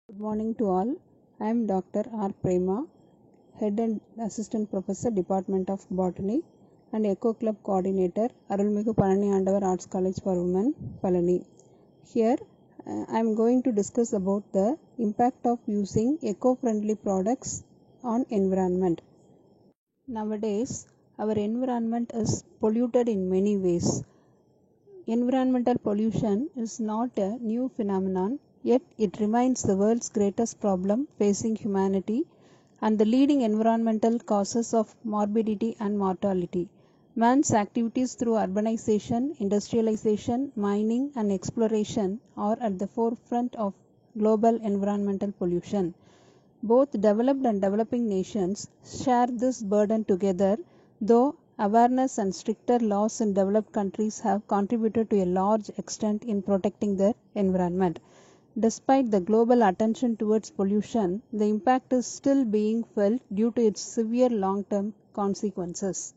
Good morning to all. I am Dr. R. Prema, Head and Assistant Professor, Department of Botany and Eco Club Coordinator, Arulmigu Palani Andavar Arts College for Women, Palani. Here I am going to discuss about the impact of using eco-friendly products on environment. Nowadays, our environment is polluted in many ways. Environmental pollution is not a new phenomenon, yet it remains the world's greatest problem facing humanity and the leading environmental causes of morbidity and mortality. Man's activities through urbanization, industrialization, mining, and exploration are at the forefront of global environmental pollution. Both developed and developing nations share this burden together, though awareness and stricter laws in developed countries have contributed to a large extent in protecting their environment. Despite the global attention towards pollution, the impact is still being felt due to its severe long-term consequences.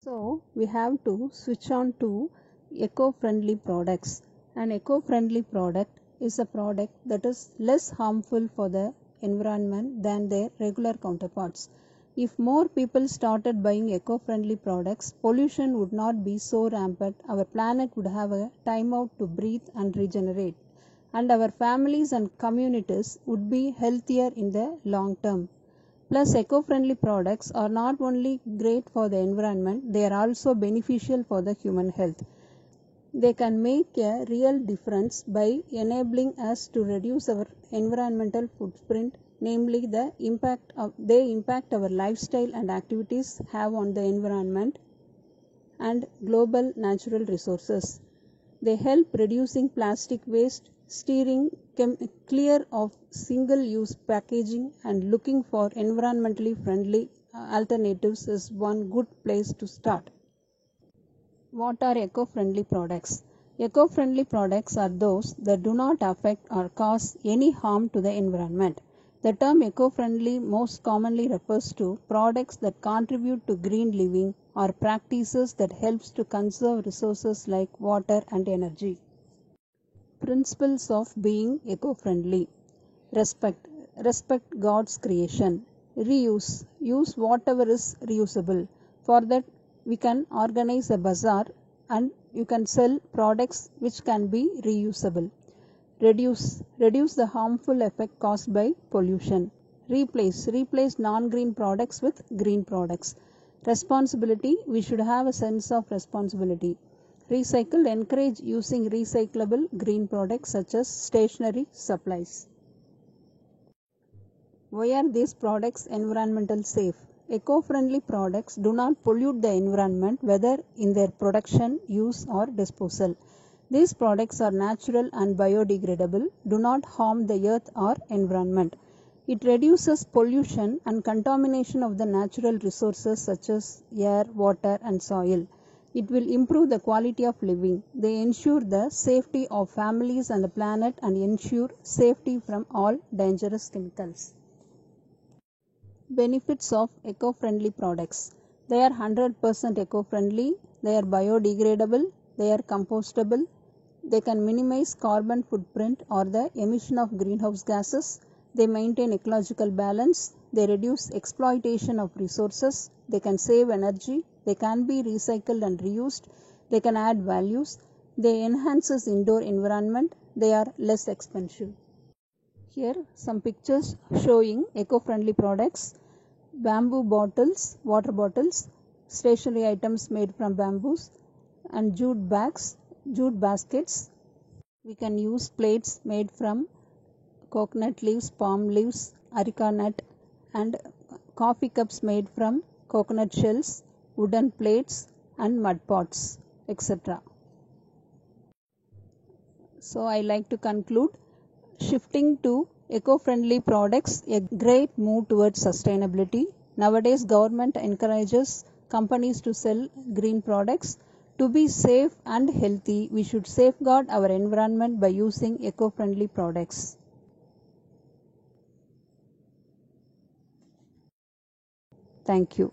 So, we have to switch on to eco-friendly products. An eco-friendly product is a product that is less harmful for the environment than their regular counterparts. If more people started buying eco-friendly products, pollution would not be so rampant, our planet would have a time out to breathe and regenerate, and our families and communities would be healthier in the long term. Plus, eco-friendly products are not only great for the environment, they are also beneficial for the human health. They can make a real difference by enabling us to reduce our environmental footprint, namely they impact our lifestyle and activities have on the environment and global natural resources. They help reducing plastic waste, steering clear of single-use packaging, and looking for environmentally friendly alternatives is one good place to start. What are eco-friendly products? Eco-friendly products are those that do not affect or cause any harm to the environment. The term eco-friendly most commonly refers to products that contribute to green living or practices that helps to conserve resources like water and energy. Principles of being eco-friendly. Respect. Respect God's creation. Reuse. Use whatever is reusable. For that, we can organize a bazaar and you can sell products which can be reusable. Reduce. Reduce the harmful effect caused by pollution. Replace. Replace non-green products with green products. Responsibility. We should have a sense of responsibility. Recycle. Encourage using recyclable green products such as stationery supplies. Why are these products environmental safe? Eco-friendly products do not pollute the environment whether in their production, use or disposal. These products are natural and biodegradable, do not harm the earth or environment. It reduces pollution and contamination of the natural resources such as air, water and soil. It will improve the quality of living. They ensure the safety of families and the planet and ensure safety from all dangerous chemicals. Benefits of eco-friendly products. They are 100% eco-friendly, they are biodegradable, they are compostable, they can minimize carbon footprint or the emission of greenhouse gases, they maintain ecological balance, they reduce exploitation of resources, they can save energy, they can be recycled and reused, they can add values, they enhances indoor environment, they are less expensive. Here some pictures showing eco-friendly products. Bamboo bottles, water bottles, stationery items made from bamboos and jute bags, jute baskets. We can use plates made from coconut leaves, palm leaves, areca nut and coffee cups made from coconut shells, wooden plates and mud pots, etc. So I like to conclude, shifting to eco-friendly products, a great move towards sustainability. Nowadays, government encourages companies to sell green products. To be safe and healthy, we should safeguard our environment by using eco-friendly products. Thank you.